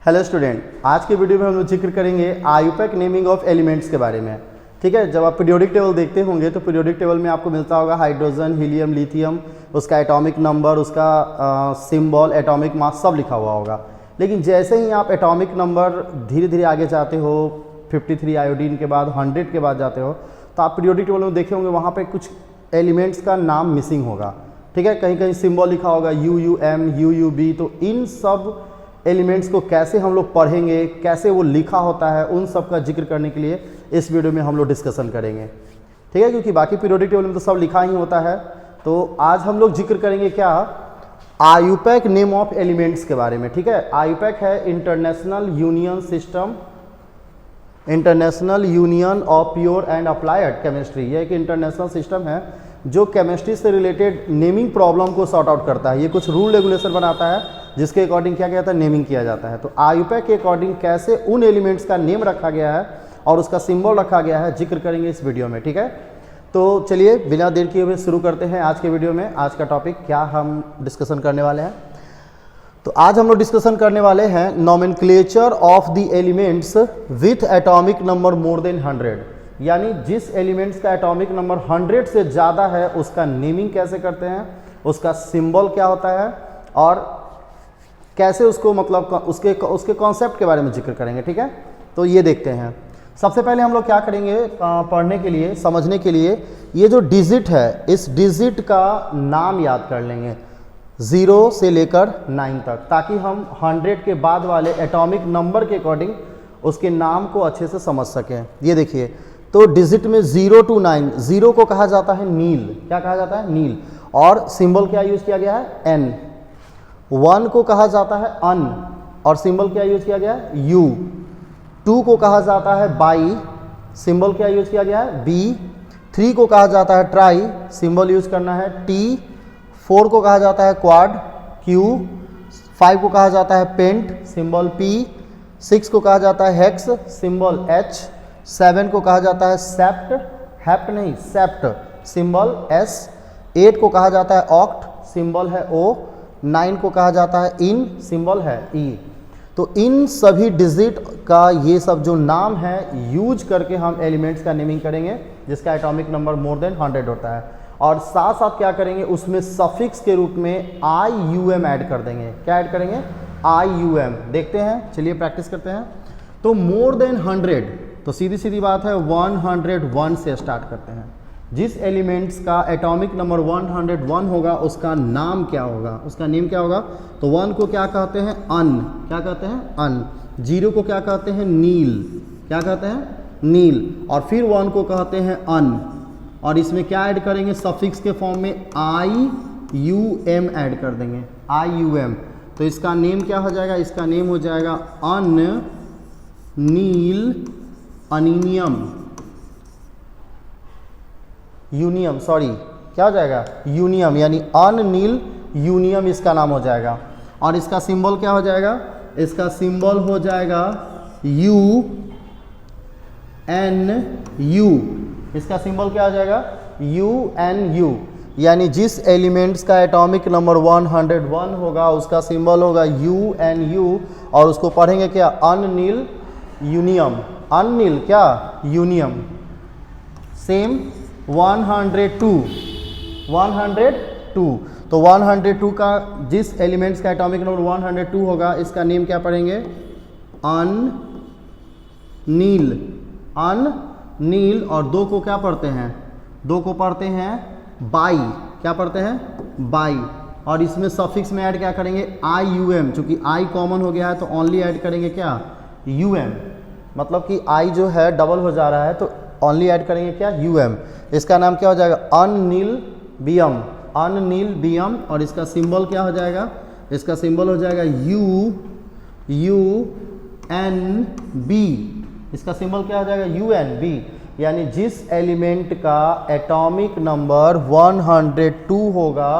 Hello student, आज के video में हम लोग जिक्र करेंगे आयुपैक नेमिंग ऑफ एलिमेंट्स के बारे में। ठीक है, जब आप पीरियोडिक टेबल देखते होंगे तो पीरियोडिक टेबल में आपको मिलता होगा हाइड्रोजन, हीलियम, लिथियम, उसका एटॉमिक नंबर, उसका सिंबल, एटॉमिक मास सब लिखा हुआ होगा। लेकिन जैसे ही आप एटॉमिक नंबर धीरे धीरे आगे जाते हो, 53 आयोडीन के बाद 100 के बाद जाते हो, तो आप पीरियोडिक टेबल में देखे होंगे वहाँ पर कुछ एलिमेंट्स का नाम मिसिंग होगा। ठीक है, कहीं कहीं सिंबल लिखा होगा UUM, UUB। तो इन सब एलिमेंट्स को कैसे हम लोग पढ़ेंगे, कैसे वो लिखा होता है, उन सब का जिक्र करने के लिए इस वीडियो में हम लोग डिस्कशन करेंगे। ठीक है, क्योंकि बाकी पीरियोडिक टेबल में तो सब लिखा ही होता है। तो आज हम लोग जिक्र करेंगे क्या, आयुपैक नेम ऑफ एलिमेंट्स के बारे में। ठीक है, आयुपैक है international union system, international union of pure and applied chemistry. यह एक इंटरनेशनल सिस्टम है जो केमिस्ट्री से रिलेटेड नेमिंग प्रॉब्लम को सॉर्ट आउट करता है। ये कुछ रूल रेगुलेशन बनाता है जिसके अकॉर्डिंग क्या कहता है, नेमिंग किया जाता है। तो आयुपैक के अकॉर्डिंग कैसे उन एलिमेंट्स का नेम रखा गया है और उसका सिंबल रखा गया है, जिक्र करेंगे इस वीडियो में। ठीक है, तो चलिए बिना देर किए हुए शुरू करते हैं आज के वीडियो में। आज का टॉपिक क्या हम डिस्कशन करने वाले हैं, तो आज हम लोग डिस्कशन करने वाले हैं nomenclature of the elements with atomic number more than 100। यानी जिस एलिमेंट्स का एटॉमिक नंबर 100 से ज़्यादा है उसका नेमिंग कैसे करते हैं, उसका सिंबल क्या होता है और कैसे उसको मतलब उसके कॉन्सेप्ट के बारे में जिक्र करेंगे। ठीक है, तो ये देखते हैं। सबसे पहले हम लोग क्या करेंगे, पढ़ने के लिए, समझने के लिए, ये जो डिजिट है इस डिजिट का नाम याद कर लेंगे 0 से लेकर 9 तक, ताकि हम 100 के बाद वाले एटॉमिक नंबर के अकॉर्डिंग उसके नाम को अच्छे से समझ सकें। ये देखिए, तो डिजिट में 0 to 9, 0 को कहा जाता है नील। क्या कहा जाता है, नील। और सिंबल क्या यूज किया गया है, N। 1 को कहा जाता है अन और सिंबल क्या यूज किया गया है, U। 2 को कहा जाता है बाई, सिंबल क्या यूज किया गया है, B। 3 को कहा जाता है ट्राई, सिंबल यूज करना है T। 4 को कहा जाता है क्वाड, Q। 5 को कहा जाता है पेंट, सिंबल P। 6 को कहा जाता है हेक्स, सिंबल H। 7 को कहा जाता है सेप्ट, हैप्ट नहीं सेप्ट, सिंबल S। 8 को कहा जाता है ऑक्ट, सिंबल है O। 9 को कहा जाता है इन, सिंबल है E। तो इन सभी डिजिट का ये सब जो नाम है यूज करके हम एलिमेंट्स का नेमिंग करेंगे जिसका एटॉमिक नंबर मोर देन 100 होता है। और साथ साथ क्या करेंगे, उसमें सफिक्स के रूप में IUM ऐड कर देंगे। क्या ऐड करेंगे, IUM। देखते हैं, चलिए प्रैक्टिस करते हैं। तो मोर देन 100, तो सीधी सीधी बात है 101 से स्टार्ट करते हैं। जिस एलिमेंट्स का एटॉमिक नंबर 101 होगा उसका नाम क्या होगा, उसका नेम क्या होगा। तो 1 को क्या कहते हैं, अन। क्या कहते हैं, अन। 0 को क्या कहते हैं, नील। क्या कहते हैं, नील। और फिर 1 को कहते हैं अन। और इसमें क्या ऐड करेंगे, सफिक्स के फॉर्म में IUM ऐड कर देंगे, IUM। तो इसका नेम क्या हो जाएगा, इसका नेम हो जाएगा अन नील अनिनियम यूनियम, सॉरी क्या हो जाएगा, यूनियम, यानी अननील यूनियम इसका नाम हो जाएगा। और इसका सिंबल क्या हो जाएगा, इसका सिंबल हो जाएगा UNU। इसका सिंबल क्या हो जाएगा, UNU। यानी जिस एलिमेंट्स का एटॉमिक नंबर 101 होगा उसका सिंबल होगा UNU। और उसको पढ़ेंगे क्या, अननील यूनियम, अननील क्या, यूनियम। सेम 102, तो 102 का जिस एलिमेंट्स का एटॉमिक नंबर 102 होगा इसका नेम क्या पढ़ेंगे, अननील, अननील। और 2 को क्या पढ़ते हैं, 2 को पढ़ते हैं बाई। क्या पढ़ते हैं, बाई। और इसमें सफिक्स में ऐड क्या करेंगे, IUM। चूंकि I कॉमन हो गया है तो ओनली ऐड करेंगे क्या, UM। मतलब कि I जो है डबल हो जा रहा है तो ओनली ऐड करेंगे क्या, UM। इसका नाम क्या हो जाएगा, अननीलबियम, अननीलबियम। और इसका सिंबल क्या हो जाएगा, इसका सिंबल हो जाएगा UNB। इसका सिंबल क्या हो जाएगा, UNB। यानी जिस एलिमेंट का एटॉमिक नंबर 102 होगा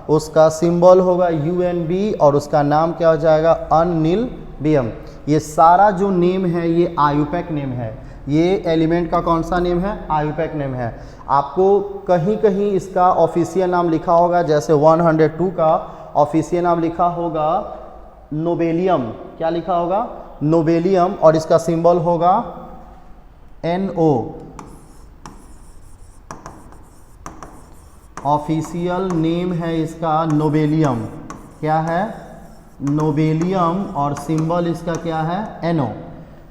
उसका सिंबल होगा UNB और उसका नाम क्या हो जाएगा, अननीलबियम। ये सारा जो नेम है ये आयुपैक नेम है। ये एलिमेंट का कौन सा नेम है, आयुपैक नेम है। आपको कहीं कहीं इसका ऑफिशियल नाम लिखा होगा, जैसे 102 का ऑफिशियल नाम लिखा होगा नोबेलियम। क्या लिखा होगा, नोबेलियम और इसका सिंबल होगा NO। ऑफिशियल नेम है इसका नोबेलियम, क्या है? नोबेलियम, और सिंबल इसका क्या है? NO।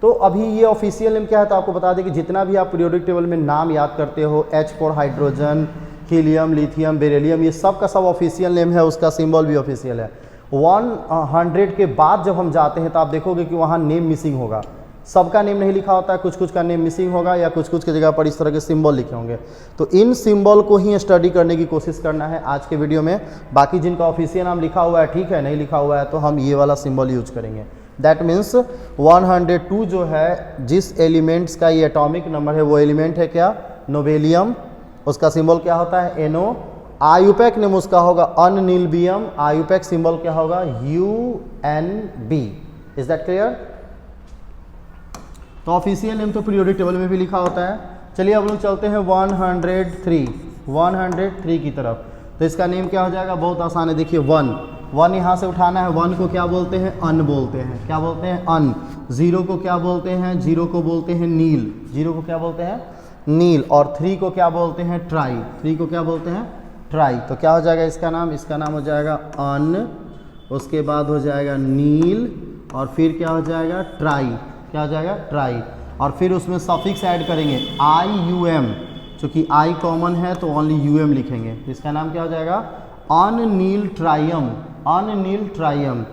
तो अभी ये ऑफिशियल नेम क्या है, तो आपको बता दें कि जितना भी आप पीरियोडिक टेबल में नाम याद करते हो, H4 hydrogen, helium, lithium, beryllium, ये सब का सब ऑफिशियल नेम है, उसका सिंबल भी ऑफिशियल है। 100 के बाद जब हम जाते हैं तो आप देखोगे कि वहाँ नेम मिसिंग होगा, सबका नेम नहीं लिखा होता है, कुछ कुछ का नेम मिसिंग होगा या कुछ कुछ की जगह पर इस तरह के सिंबल लिखे होंगे। तो इन सिंबल को ही स्टडी करने की कोशिश करना है आज के वीडियो में। बाकी जिनका ऑफिशियल नाम लिखा हुआ है ठीक है, नहीं लिखा हुआ है तो हम ये वाला सिंबल यूज करेंगे। दैट मीन्स 102 जो है, जिस एलिमेंट्स का ये एटॉमिक नंबर है वो एलिमेंट है क्या? नोबेलियम, उसका सिंबल क्या होता है? NO। आयुपैक नेम उसका होगा अननीलबियम, आयुपैक सिंबल क्या होगा? UNB। Is that clear? तो ऑफिशियल नेम तो पीरियोडिक टेबल में भी लिखा होता है। चलिए अब लोग चलते हैं 103 की तरफ। तो इसका नेम क्या हो जाएगा? बहुत आसान है, देखिए 1 यहाँ से उठाना है। 1 को क्या बोलते हैं? अन बोलते हैं। क्या बोलते हैं? अन। 0 को क्या बोलते हैं? 0 को बोलते हैं नील। 0 को क्या बोलते हैं? नील। और 3 को क्या बोलते हैं? ट्राई। 3 को क्या बोलते हैं? ट्राई। तो क्या हो जाएगा इसका नाम? इसका नाम हो जाएगा अन, उसके बाद हो जाएगा नील, और फिर क्या हो जाएगा? ट्राई। क्या हो जाएगा? ट्राई। और फिर उसमें सफिक्स ऐड करेंगे IUM, चूँकि I कॉमन है तो ओनली UM लिखेंगे। तो इसका नाम क्या हो जाएगा? अननील ट्राइयम। अननील ट्राइयम।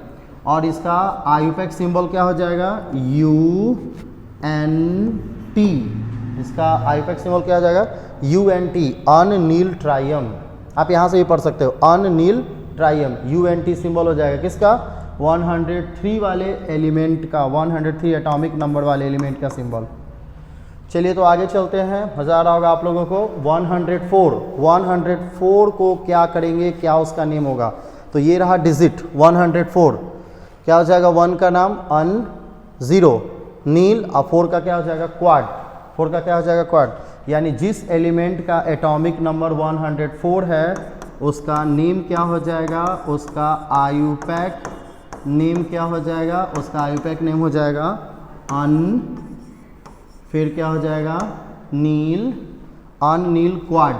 और इसका आयुपैक सिंबल क्या हो जाएगा? UNT। इसका आयुपैक सिंबल क्या हो जाएगा? UNT, अननील ट्राइयम। आप यहाँ से भी पढ़ सकते हो, अननील ट्राइयम। UNT सिंबल हो जाएगा किसका? 103 वाले एलिमेंट का, 103 एटॉमिक नंबर वाले एलिमेंट का सिंबल। चलिए तो आगे चलते हैं, मज़ा आ रहा होगा आप लोगों को। 104 को क्या करेंगे, क्या उसका नेम होगा? तो ये रहा डिजिट 104। क्या हो जाएगा? 1 का नाम अन, 0 नील, और 4 का क्या हो जाएगा? क्वाड। 4 का क्या हो जाएगा? क्वाड। यानी जिस एलिमेंट का एटॉमिक नंबर 104 है उसका नेम क्या हो जाएगा? उसका आयुपैक नेम क्या हो जाएगा? उसका आयुपैक नेम हो जाएगा अन, फिर क्या हो जाएगा? नील, अननील क्वाड,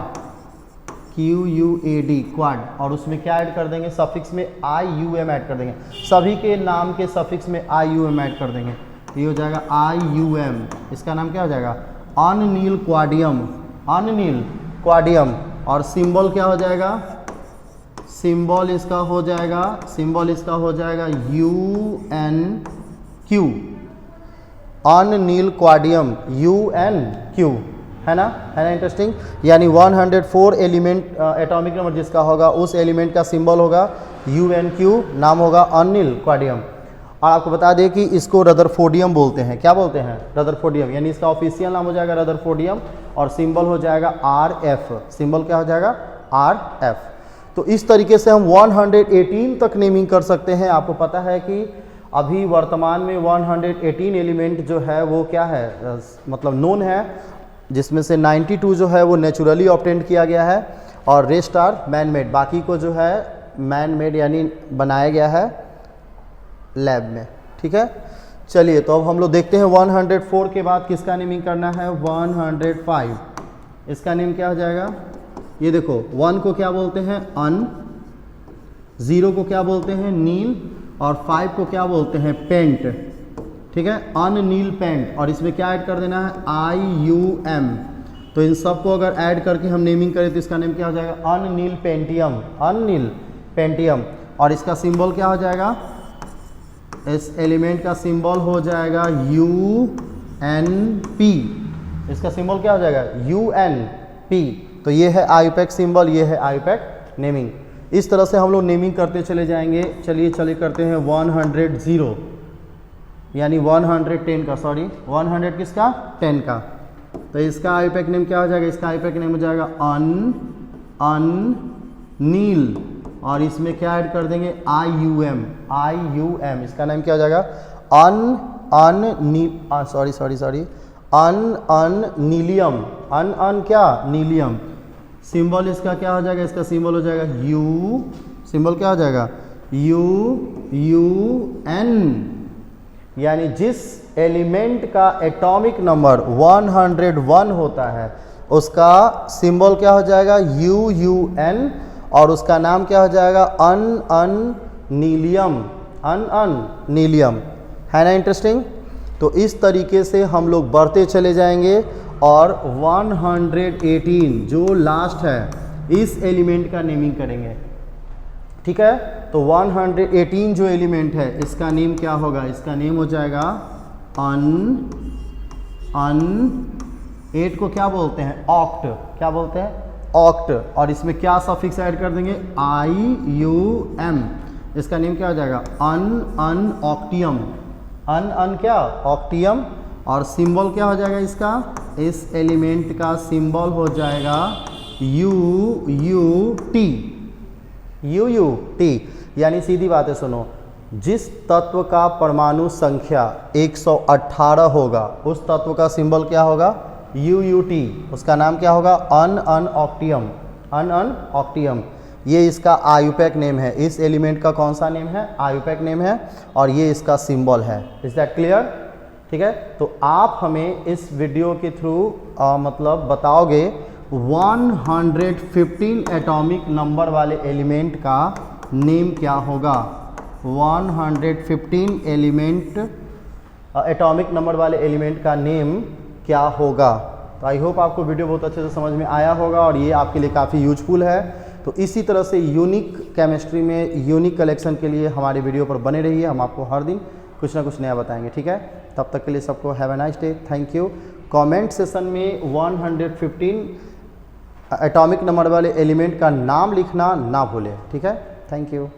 QUAD क्वाड। और उसमें क्या ऐड कर देंगे? सफिक्स में IUM ऐड कर देंगे। सभी के नाम के सफिक्स में IUM ऐड कर देंगे। ये हो जाएगा IUM। इसका नाम क्या हो जाएगा? अननील क्वाडियम। अननील क्वाडियम। और सिंबल क्या हो जाएगा? सिंबल इसका हो जाएगा, UNQ। अननील क्वाडियम, UNQ, है ना? इंटरेस्टिंग। यानी 104 एलिमेंट एटॉमिक नंबर जिसका होगा उस एलिमेंट का सिंबल होगा UNQ, नाम होगा अननील क्वाडियम। और आपको बता दें कि इसको रदरफोर्डियम बोलते हैं। क्या बोलते हैं? रदरफोर्डियम। यानी इसका ऑफिशियल नाम हो जाएगा रदरफोर्डियम, और सिंबल हो जाएगा RF। सिंबल क्या हो जाएगा? RF। तो इस तरीके से हम 118 तक नेमिंग कर सकते हैं। आपको पता है कि अभी वर्तमान में 118 एलिमेंट जो है वो क्या है, मतलब नोन है, जिसमें से 92 जो है वो नेचुरली ऑब्टेंड किया गया है और रेस्ट आर मैन मेड। बाकी को जो है मैन मेड यानी बनाया गया है लैब में। ठीक है, चलिए तो अब हम लोग देखते हैं 104 के बाद किसका नेमिंग करना है? 105। इसका नेम क्या हो जाएगा? ये देखो, 1 को क्या बोलते हैं? अन, 0 को क्या बोलते हैं? नील, और 5 को क्या बोलते हैं? पेंट। ठीक है, अननील पेंट। और इसमें क्या ऐड कर देना है? IUM। तो इन सब को अगर ऐड करके हम नेमिंग करें तो इसका नेम क्या हो जाएगा? अननील पेंटियम। अननील पेंटियम। और इसका सिंबल क्या हो जाएगा? इस एलिमेंट का सिंबल हो जाएगा UNP। इसका सिंबल क्या हो जाएगा? UNP। तो ये है आयुपैक सिंबल, ये है आयुपैक नेमिंग। इस तरह से हम लोग नेमिंग करते चले जाएंगे। चलिए करते हैं 110, यानी 110 का, सॉरी 100 किसका? 10 का। तो इसका आयुपैक नेम क्या हो जाएगा? इसका आयुपैक नेम हो जाएगा अननील, और इसमें क्या ऐड कर देंगे? IUM। इसका नाम क्या हो जाएगा? अननीलियम। क्या? नीलियम। सिंबल इसका क्या हो जाएगा? इसका सिंबल हो जाएगा सिंबल क्या हो जाएगा? UN। यानी जिस एलिमेंट का एटॉमिक नंबर 101 होता है उसका सिंबल क्या हो जाएगा, UUN, और उसका नाम क्या हो जाएगा, नीलियम, नीलियम। है ना इंटरेस्टिंग। तो इस तरीके से हम लोग बढ़ते चले जाएंगे और 118 जो लास्ट है इस एलिमेंट का नेमिंग करेंगे। ठीक है, तो 118 जो एलिमेंट है इसका नेम क्या होगा, इसका नेम हो जाएगा 8 को क्या बोलते हैं, ऑक्ट। क्या बोलते हैं, ऑक्ट। और इसमें क्या सफिक्स ऐड कर देंगे, IUM। इसका नेम क्या हो जाएगा, ऑक्टियम। क्या, ऑक्टियम। और सिंबल क्या हो जाएगा इसका, इस एलिमेंट का सिंबल हो जाएगा UUT। यानी सीधी बात है, सुनो, जिस तत्व का परमाणु संख्या 118 होगा उस तत्व का सिंबल क्या होगा, UUT। उसका नाम क्या होगा, ऑक्टियम। ये इसका आयुपैक नेम है। इस एलिमेंट का कौन सा नेम है, आयुपैक नेम है, और ये इसका सिंबल है। Is that clear. ठीक है, तो आप हमें इस वीडियो के थ्रू मतलब बताओगे 115 एटॉमिक नंबर वाले एलिमेंट का नेम क्या होगा। 115 एटॉमिक नंबर वाले एलिमेंट का नेम क्या होगा। तो आई होप आपको वीडियो बहुत अच्छे से समझ में आया होगा और ये आपके लिए काफ़ी यूजफुल है। तो इसी तरह से यूनिक केमिस्ट्री में यूनिक कलेक्शन के लिए हमारे वीडियो पर बने रहिए। हम आपको हर दिन कुछ ना कुछ नया बताएंगे। ठीक है, तब तक के लिए सबको have a nice day, thank you. Comment session में 115 एटॉमिक नंबर वाले एलिमेंट का नाम लिखना ना भूलें। ठीक है, थैंक यू।